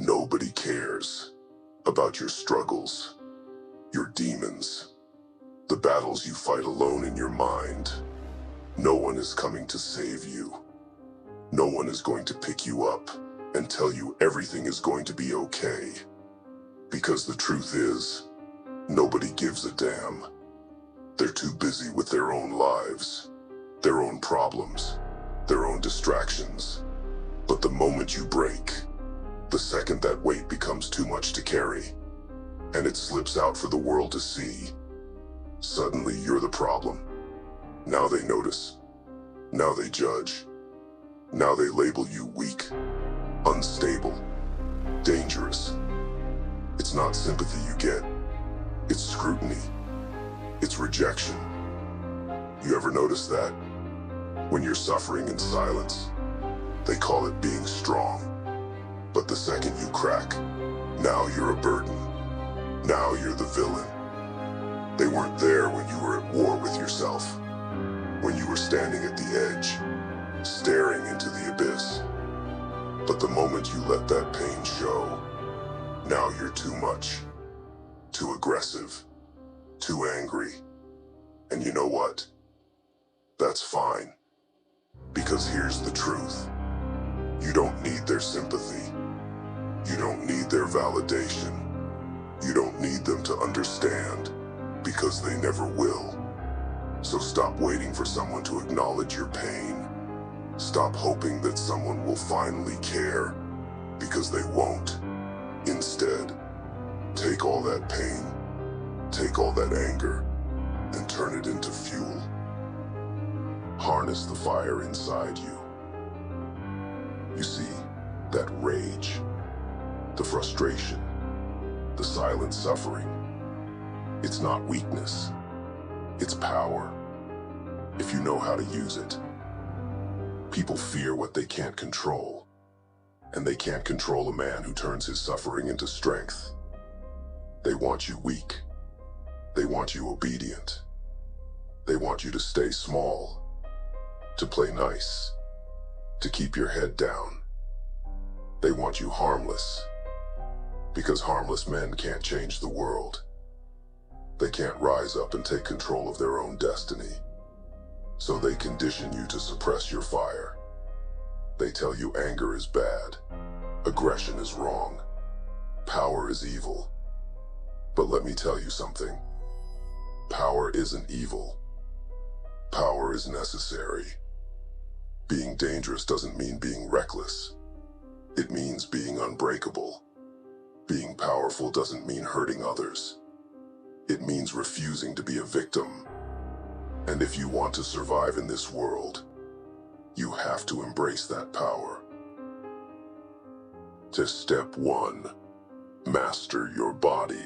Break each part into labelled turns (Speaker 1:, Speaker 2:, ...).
Speaker 1: Nobody cares about your struggles, your demons, the battles you fight alone in your mind. No one is coming to save you. No one is going to pick you up and tell you everything is going to be okay. Because the truth is, nobody gives a damn. They're too busy with their own lives, their own problems, their own distractions. But the moment you break, the second that weight becomes too much to carry, and it slips out for the world to see, suddenly you're the problem. Now they notice. Now they judge. Now they label you weak, unstable, dangerous. It's not sympathy you get. It's scrutiny. It's rejection. You ever notice that? When you're suffering in silence, they call it being strong. But the second you crack, now you're a burden. Now you're the villain. They weren't there when you were at war with yourself, when you were standing at the edge, staring into the abyss. But the moment you let that pain show, now you're too much, too aggressive, too angry. And you know what? That's fine. Because here's the truth. You don't need their sympathy. You don't need their validation. You don't need them to understand, because they never will. So stop waiting for someone to acknowledge your pain. Stop hoping that someone will finally care, because they won't. Instead, take all that pain, take all that anger, and turn it into fuel. Harness the fire inside you. You see, that rage, the frustration, the silent suffering, it's not weakness, it's power, if you know how to use it. People fear what they can't control, and they can't control a man who turns his suffering into strength. They want you weak. They want you obedient. They want you to stay small, to play nice, to keep your head down. They want you harmless, because harmless men can't change the world. They can't rise up and take control of their own destiny. So they condition you to suppress your fire. They tell you anger is bad, aggression is wrong, power is evil. But let me tell you something. Power isn't evil. Power is necessary. Being dangerous doesn't mean being reckless. It means being unbreakable. Being powerful doesn't mean hurting others. It means refusing to be a victim. And if you want to survive in this world, you have to embrace that power. To step 1, master your body.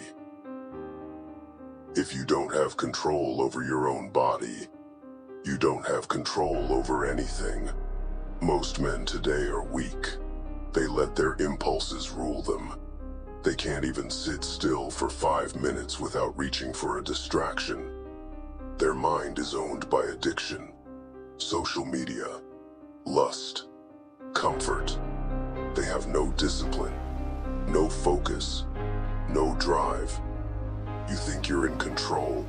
Speaker 1: If you don't have control over your own body, you don't have control over anything. Most men today are weak. They let their impulses rule them. They can't even sit still for 5 minutes without reaching for a distraction. Their mind is owned by addiction, social media, lust, comfort. They have no discipline, no focus, no drive. You think you're in control?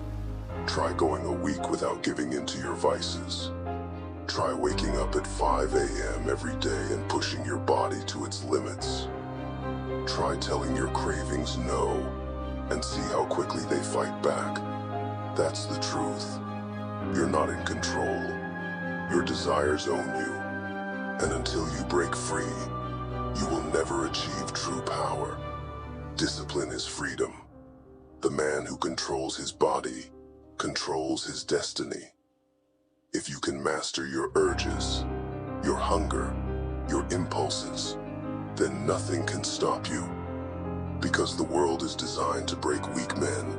Speaker 1: Try going a week without giving in to your vices. Try waking up at 5 a.m. every day and pushing your body to its limits. Try telling your cravings no, and see how quickly they fight back. That's the truth. You're not in control. Your desires own you. And until you break free, you will never achieve true power. Discipline is freedom. The man who controls his body controls his destiny. If you can master your urges, your hunger, your impulses, then nothing can stop you. Because the world is designed to break weak men.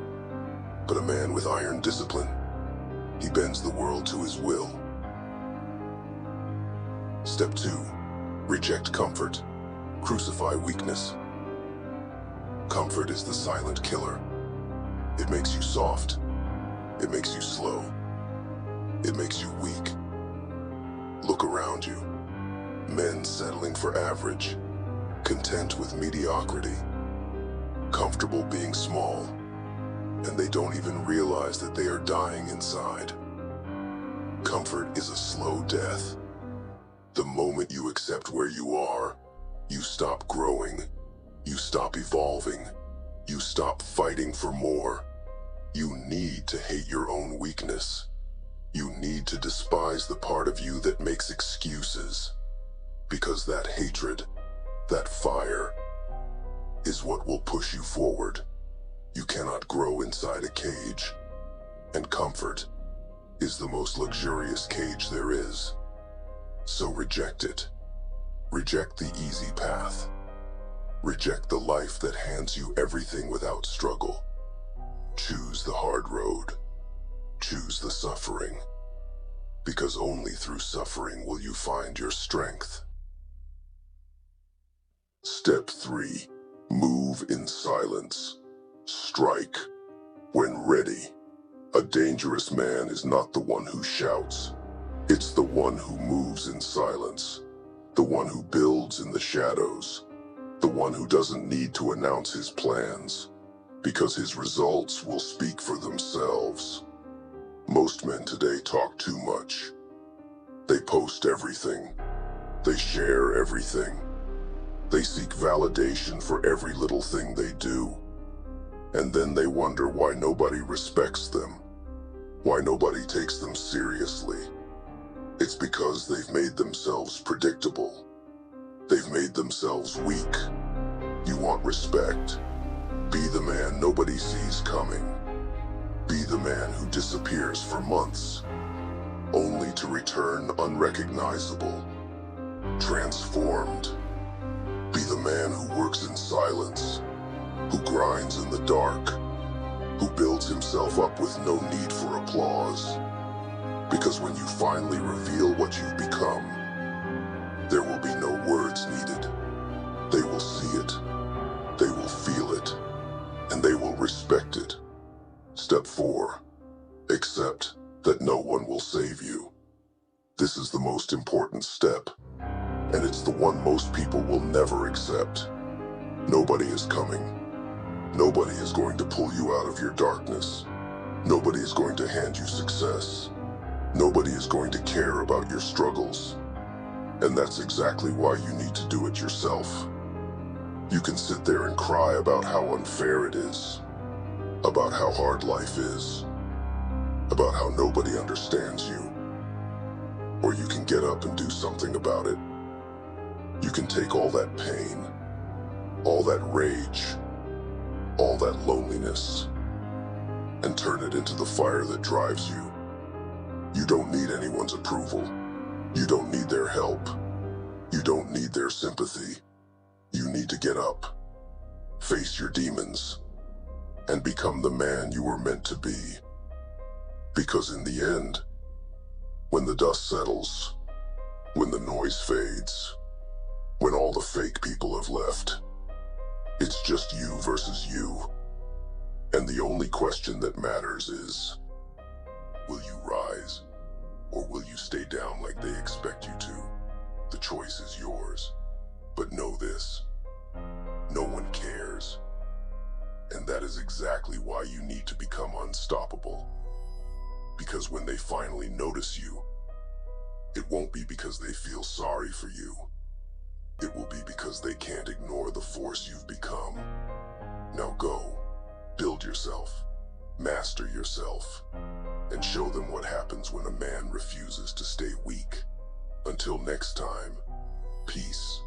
Speaker 1: But a man with iron discipline, he bends the world to his will. Step 2, reject comfort. Crucify weakness. Comfort is the silent killer. It makes you soft. It makes you slow. It makes you weak. Look around you. Men settling for average. content with mediocrity, comfortable being small, and they don't even realize that they are dying inside. Comfort is a slow death. The moment you accept where you are, you stop growing, you stop evolving, you stop fighting for more. You need to hate your own weakness. You need to despise the part of you that makes excuses. Because that hatred, that fire, is what will push you forward. You cannot grow inside a cage, and comfort is the most luxurious cage there is. So reject it. Reject the easy path. Reject the life that hands you everything without struggle. Choose the hard road. Choose the suffering. Because only through suffering will you find your strength. Step 3. Move in silence. Strike when ready. A dangerous man is not the one who shouts. It's the one who moves in silence. The one who builds in the shadows. The one who doesn't need to announce his plans, because his results will speak for themselves. Most men today talk too much. They post everything. They share everything. They seek validation for every little thing they do. And then they wonder why nobody respects them, why nobody takes them seriously. It's because they've made themselves predictable. They've made themselves weak. You want respect? Be the man nobody sees coming. Be the man who disappears for months, only to return unrecognizable, transformed. Be the man who works in silence, who grinds in the dark, who builds himself up with no need for applause. Because when you finally reveal what you've become, there will be no words needed. They will see it, they will feel it, and they will respect it. Step 4. Accept that no one will save you. This is the most important step, and it's the one most people will never accept. Nobody is coming. Nobody is going to pull you out of your darkness. Nobody is going to hand you success. Nobody is going to care about your struggles. And that's exactly why you need to do it yourself. You can sit there and cry about how unfair it is, about how hard life is, about how nobody understands you. Or you can get up and do something about it. You can take all that pain, all that rage, all that loneliness, and turn it into the fire that drives you. You don't need anyone's approval. You don't need their help. You don't need their sympathy. You need to get up, face your demons, and become the man you were meant to be. Because in the end, when the dust settles, when the noise fades, when all the fake people have left, it's just you versus you. And the only question that matters is, will you rise, or will you stay down like they expect you to? The choice is yours. But know this, no one cares. And that is exactly why you need to become unstoppable. Because when they finally notice you, it won't be because they feel sorry for you. It will be because they can't ignore the force you've become. Now go, build yourself, master yourself, and show them what happens when a man refuses to stay weak. Until next time, peace.